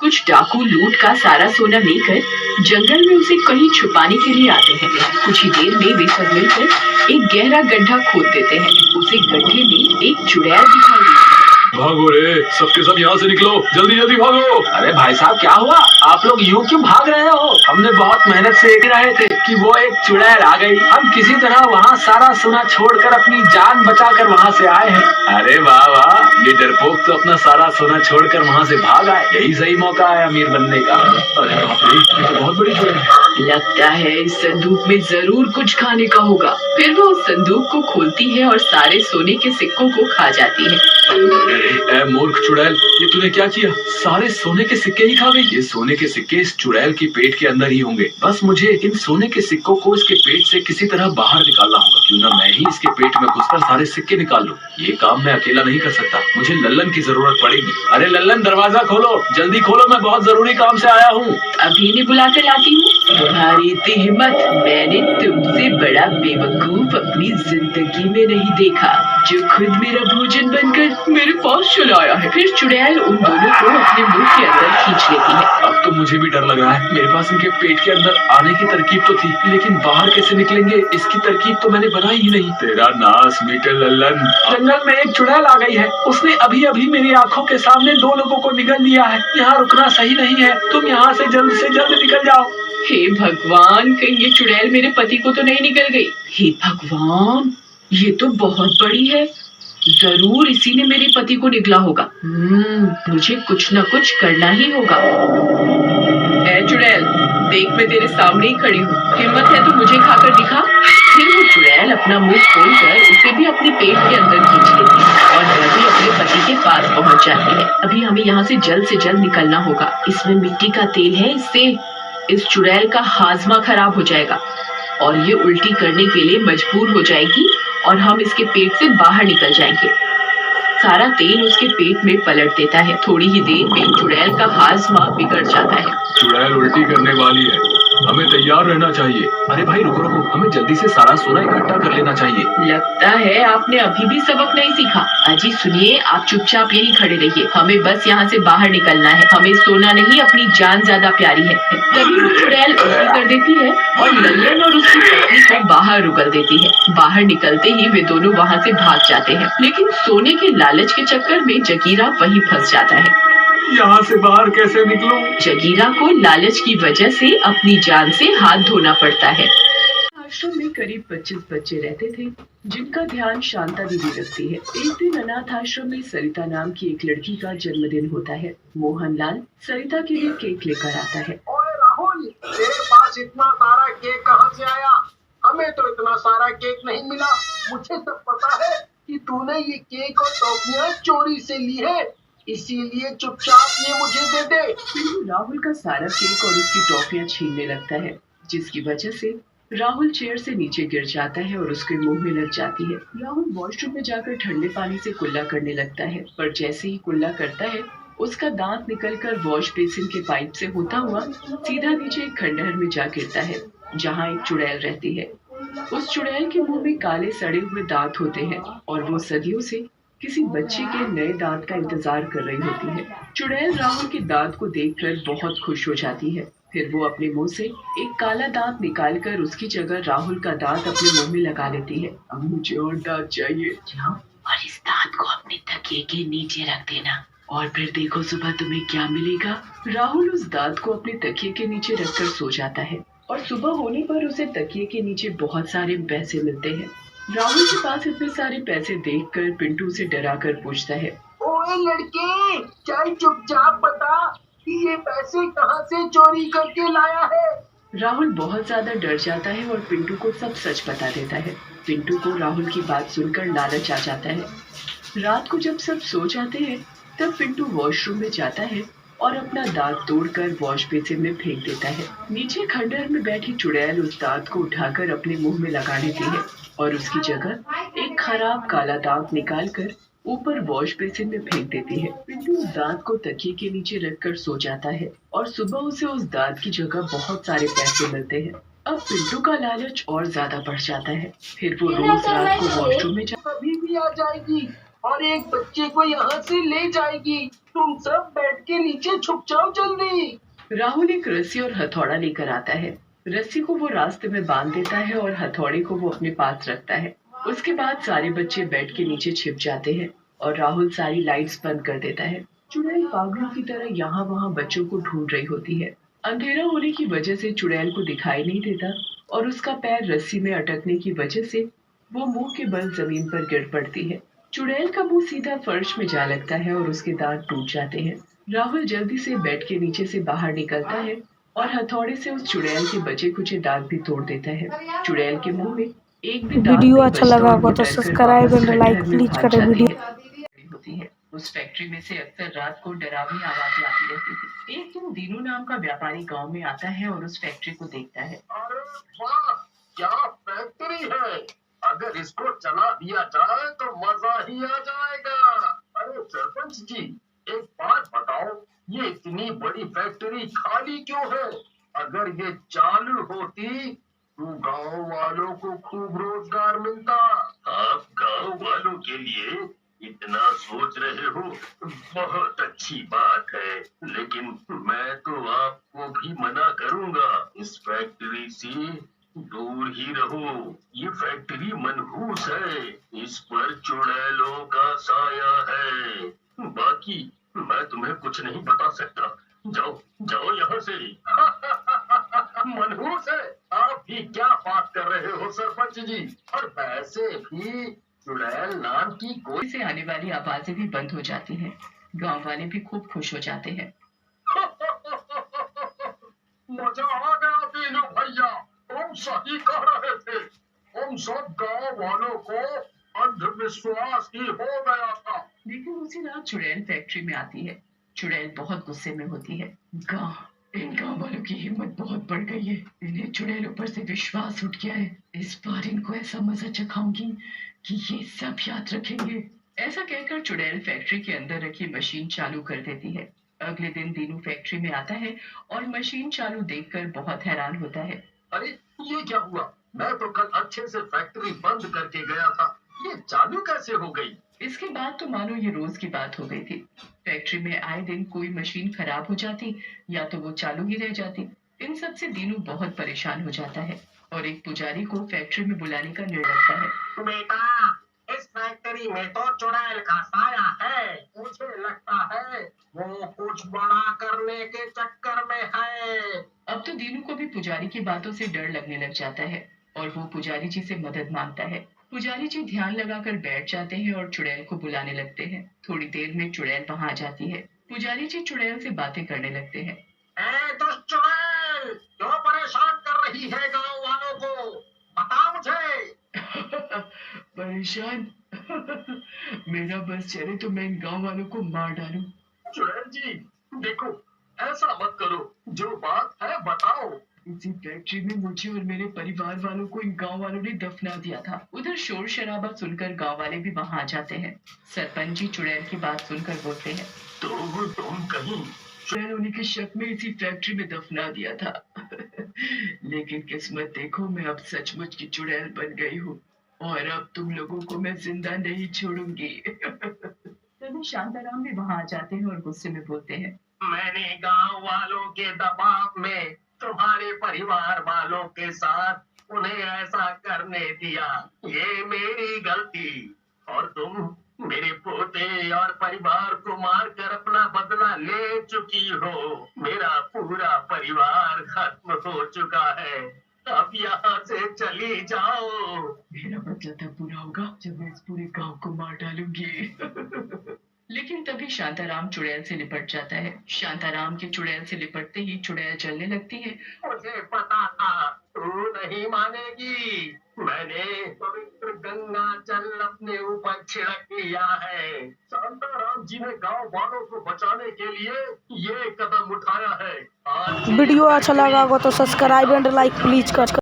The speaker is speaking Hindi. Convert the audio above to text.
कुछ डाकू लूट का सारा सोना लेकर जंगल में उसे कहीं छुपाने के लिए आते हैं। कुछ ही देर में वे सब मिलकर एक गहरा गड्ढा खोद देते हैं। उसे गड्ढे में एक चुड़ैल दिखाई देती है। भागो रे, सबके सब यहाँ से निकलो, जल्दी जल्दी भागो। अरे भाई साहब क्या हुआ, आप लोग यूं क्यों भाग रहे हो? हमने बहुत मेहनत से देख रहे थे कि वो एक चुड़ैल आ गई। हम किसी तरह वहाँ सारा सोना छोड़कर अपनी जान बचाकर वहाँ से आए हैं। अरे वाह वाह, ये डरपोक तो अपना सारा सोना छोड़कर वहाँ से भाग आए। यही सही मौका है अमीर बनने का। अरे बाप रे, ये तो बहुत बड़ी चुड़ैल है। लगता है इस संदूक में जरूर कुछ खाने का होगा। फिर वो उस संदूक को खोलती है और सारे सोने के सिक्कों को खा जाती है। ए मूर्ख चुड़ैल, ये तूने क्या किया? सारे सोने के सिक्के ही खा गई। ये सोने के सिक्के इस चुड़ैल की पेट के अंदर ही होंगे। बस मुझे इन सोने के सिक्कों को इसके पेट से किसी तरह बाहर निकालना होगा। क्यों ना मैं ही इसके पेट में घुसकर सारे सिक्के निकाल लूं। ये काम मैं अकेला नहीं कर सकता, मुझे लल्लन की जरूरत पड़ेगी। अरे लल्लन, दरवाजा खोलो, जल्दी खोलो, मैं बहुत जरूरी काम से आया हूँ। अभी नहीं बुलाकर लाती हूँ। तुम्हारी इतनी हिम्मत मैंने तुमसे बड़ा बेवकूफ अपनी जिंदगी में नहीं देखा, जो खुद मेरा भोजन बनकर मेरे पास चला आया है। फिर चुड़ैल उन दोनों को अपने मुंह के अंदर खींच लेती है। अब तो मुझे भी डर लग रहा है। मेरे पास इनके पेट के अंदर आने की तरकीब तो थी, लेकिन बाहर कैसे निकलेंगे इसकी तरकीब तो मैंने बनाई ही नहीं। तेरा नाश मीटे लल्लन। जंगल में एक चुड़ैल आ गई है। उसने अभी अभी मेरी आंखों के सामने 2 लोगों को निगल लिया है। यहाँ रुकना सही नहीं है, तुम यहाँ से जल्द निकल जाओ। हे भगवान, कहीं ये चुड़ैल मेरे पति को तो नहीं निकल गई। हे भगवान, ये तो बहुत बड़ी है। जरूर इसी ने मेरे पति को निगला होगा। मुझे कुछ न कुछ करना ही होगा। ए चुड़ैल, देख मैं तेरे सामने ही खड़ी हूँ। हिम्मत है तो मुझे खाकर दिखा। फिर वो चुड़ैल अपना मुंह खोलकर उसे भी अपने पेट के अंदर खींच लेती है और वह भी अपने पति के पास पहुँच जाती है। अभी हमें यहाँ से जल्द निकलना होगा। इसमें मिट्टी का तेल है, इससे इस चुड़ैल का हाजमा खराब हो जाएगा और ये उल्टी करने के लिए मजबूर हो जाएगी और हम इसके पेट से बाहर निकल जाएंगे। सारा तेल उसके पेट में पलट देता है। थोड़ी ही देर में चुड़ैल का हाजमा बिगड़ जाता है। चुड़ैल उल्टी करने वाली है, हमें तैयार रहना चाहिए। अरे भाई रुको, हमें जल्दी से सारा सोना इकट्ठा कर लेना चाहिए। लगता है आपने अभी भी सबक नहीं सीखा। अजी सुनिए, आप चुपचाप यहीं खड़े रहिए। हमें बस यहाँ से बाहर निकलना है। हमें सोना नहीं, अपनी जान ज्यादा प्यारी है। तभी वो चुड़ैल उल्टी कर देती है और लल्लन और उसकी पत्नी को बाहर उगल देती है। बाहर निकलते ही वे दोनों वहाँ से भाग जाते हैं, लेकिन सोने के लालच के चक्कर में जगीरा वहीं फंस जाता है। यहाँ से बाहर कैसे निकलूं? जगीरा को लालच की वजह से अपनी जान से हाथ धोना पड़ता है। आश्रम में करीब 25 बच्चे रहते थे, जिनका ध्यान शांता दीदी रखती है। एक दिन अनाथ आश्रम में सरिता नाम की एक लड़की का जन्मदिन होता है। मोहनलाल सरिता के लिए केक लेकर आता है। ओए राहुल, तेरे पास इतना सारा केक कहाँ से आया? हमें तो इतना सारा केक नहीं मिला। मुझे सब पता है कि तूने ये केक और टॉफियाँ चोरी से ली है, इसीलिए चुपचाप ये मुझे दे दे। फिर राहुल का सारा केक और उसकी टॉफियाँ छीनने लगता है, जिसकी वजह से राहुल चेयर से नीचे गिर जाता है और उसके मुंह में लग जाती है। राहुल वॉशरूम में जाकर ठंडे पानी से कुल्ला करने लगता है, पर जैसे ही कुल्ला करता है उसका दांत निकलकर वॉश बेसिन के पाइप से होता हुआ सीधा नीचे एक खंडहर में जा गिरता है, जहाँ एक चुड़ैल रहती है। उस चुड़ैल के मुंह में काले सड़े हुए दांत होते हैं और वो सदियों से किसी बच्चे के नए दांत का इंतजार कर रही होती है। चुड़ैल राहुल के दांत को देखकर बहुत खुश हो जाती है। फिर वो अपने मुंह से एक काला दांत निकालकर उसकी जगह राहुल का दांत अपने मुंह में लगा लेती है। अब मुझे और दांत चाहिए। जाओ और इस दांत को अपने तकिए के नीचे रख देना और फिर देखो सुबह तुम्हें क्या मिलेगा। राहुल उस दांत को अपने तकिए के नीचे रखकर सो जाता है और सुबह होने पर उसे तकिए के नीचे बहुत सारे पैसे मिलते हैं। राहुल के पास इतने सारे पैसे देखकर पिंटू से डराकर पूछता है, ओए लड़के, चल चुपचाप बता कि ये पैसे कहाँ से चोरी करके लाया है? राहुल बहुत ज्यादा डर जाता है और पिंटू को सब सच बता देता है। पिंटू को राहुल की बात सुनकर लालच आ जाता है। रात को जब सब सो जाते हैं तब पिंटू वॉशरूम में जाता है और अपना दांत तोड़कर वॉश बेसिन में फेंक देता है। नीचे खंडहर में बैठी चुड़ैल उस दांत को उठाकर अपने मुंह में लगा लेती है और उसकी जगह एक खराब काला दांत निकालकर ऊपर वॉश बेसिन में फेंक देती है। पिंटू उस दांत को तकिए के नीचे रखकर सो जाता है और सुबह उसे उस दांत की जगह बहुत सारे पैसे मिलते हैं। अब पिंटू का लालच और ज्यादा बढ़ जाता है। फिर वो रोज रात को वॉशरूम में कभी भी आ जाएगी और एक बच्चे को यहाँ से ले जाएगी। तुम सब बैठ के नीचे छुप जाओ जल्दी। राहुल एक रस्सी और हथौड़ा लेकर आता है। रस्सी को वो रास्ते में बांध देता है और हथौड़े को वो अपने पास रखता है। उसके बाद सारे बच्चे बेड के नीचे छिप जाते हैं और राहुल सारी लाइट्स बंद कर देता है। चुड़ैल पागलों की तरह यहाँ वहाँ बच्चों को ढूंढ रही होती है। अंधेरा होने की वजह से चुड़ैल को दिखाई नहीं देता और उसका पैर रस्सी में अटकने की वजह से वो मुंह के बल जमीन पर गिर पड़ती है। चुड़ैल का मुंह सीधा फर्श में जा लगता है और उसके दांत टूट जाते हैं। राहुल जल्दी से बेड के नीचे से बाहर निकलता है और हथौड़े से उस चुड़ैल के बचे कुचे दांत भी तोड़ देता है। चुड़ैल के मुंह में एक भी दांत वीडियो नहीं अच्छा बचता लगा और होगा वो तो डरकर सब्सक्राइब वापस एंड लाइक खंडहर में प्लीज भाग करें जाती वीडियो। होती है। उस फैक्ट्री में से अक्सर रात को डरावनी आवाजें आती रहती थी। एक दिन दीनू नाम का व्यापारी गांव में आता है और उस फैक्ट्री को देखता है। अरे वाह, क्या फैक्ट्री है। अगर इसको चला दिया जाए तो मजा ही आ जाएगा। अरे सरपंच जी, एक बात बताओ, ये इतनी बड़ी फैक्ट्री खाली क्यों है? अगर ये चालू होती तो गांव वालों को खूब रोजगार मिलता। आप गांव वालों के लिए इतना सोच रहे हो, बहुत अच्छी बात है, लेकिन मैं तो आपको भी मना करूंगा। इस फैक्ट्री से दूर ही रहो। ये फैक्ट्री मनहूस है, इस पर चुड़ैलों का साया है। बाकी मैं तुम्हें कुछ नहीं बता सकता। जाओ जाओ यहाँ से। मनहूस है? आप भी क्या बात कर रहे हो सरपंच जी? और वैसे भी चुड़ैल नाम की कोई से आने वाली आवाजें भी बंद हो जाती हैं। गांव वाले भी खूब खुश हो जाते हैं। मजा आ गया तीनों भैया, तुम सही कह रहे थे। हम सब गांव वालों को अंधविश्वास ही हो गया था। लेकिन उसी रात चुड़ैल फैक्ट्री में आती है। चुड़ैल बहुत गुस्से में होती है। इन गांव वालों की हिम्मत बहुत बढ़ गई है। इन्हें चुड़ैलों पर से विश्वास उठ गया है। इस बार इनको ऐसा मजा चखाऊंगी कि ये सब याद रखेंगे। ऐसा कहकर चुड़ैल फैक्ट्री के अंदर रखी मशीन चालू कर देती है। अगले दिन दीनू फैक्ट्री में आता है और मशीन चालू देखकर बहुत हैरान होता है। अरे ये क्या हुआ? मैं तो कल अच्छे से फैक्ट्री बंद करके गया था, ये चालू कैसे हो गई? इसके बाद तो मानो ये रोज की बात हो गई थी। फैक्ट्री में आए दिन कोई मशीन खराब हो जाती या तो वो चालू ही रह जाती। इन सब से दीनू बहुत परेशान हो जाता है और एक पुजारी को फैक्ट्री में बुलाने का निर्णय करता है। बेटा, इस फैक्ट्री में तो चुड़ैल का साया है। मुझे लगता है वो कुछ बड़ा करने के चक्कर में है। अब तो दीनू को भी पुजारी की बातों से डर लगने लग जाता है और वो पुजारी जी से मदद मांगता है। पुजारी जी ध्यान लगाकर बैठ जाते हैं और चुड़ैल को बुलाने लगते हैं। थोड़ी देर में चुड़ैल वहां आ जाती है। पुजारी जी चुड़ैल से बातें करने लगते हैं। ए दुष्ट चुड़ैल, क्यों परेशान कर रही है गांव वालों को? बता मुझे। परेशान? मेरा बस चले तो मैं इन गांव वालों को मार डालूं। चुड़ैल जी, देखो, ऐसा मत करो, जो बात है बताओ। इसी फैक्ट्री में मुझे और मेरे परिवार वालों को इन गांव वालों ने दफना दिया था। उधर शोर शराबा सुनकर गांव वाले भी वहां आ जाते हैं। सरपंच जी चुड़ैल की बात सुनकर बोलते हैं, तो तुम कहीं चुड़ैल होने के शक में इसी फैक्ट्री में दफना दिया था। लेकिन किस्मत देखो, मैं अब सचमुच की चुड़ैल बन गई हूँ और अब तुम लोगों को मैं जिंदा नहीं छोड़ूंगी। तभी शांताराम भी वहां आ जाते हैं और गुस्से में बोलते हैं, मैंने गांव वालों के दबाव में तुम्हारे परिवार वालों के साथ उन्हें ऐसा करने दिया। ये मेरी गलती, और तुम मेरे पोते और परिवार को मारकर अपना बदला ले चुकी हो। मेरा पूरा परिवार खत्म हो चुका है। अब यहाँ से चली जाओ। मेरा बदला तब पूरा होगा जब मैं इस पूरे गांव को मार डालूंगी। लेकिन तभी शांताराम चुड़ैल से लिपट जाता है। शांताराम के चुड़ैल से लिपटते ही चुड़ैल जलने लगती है। मुझे पता था तू नहीं मानेगी। मैंने पवित्र गंगा जल अपने ऊपर छिड़क लिया है। शांताराम जी ने गांव वालों को बचाने के लिए ये कदम उठाया है। आज वीडियो अच्छा लगा होगा तो सब्सक्राइब एंड लाइक प्लीज कर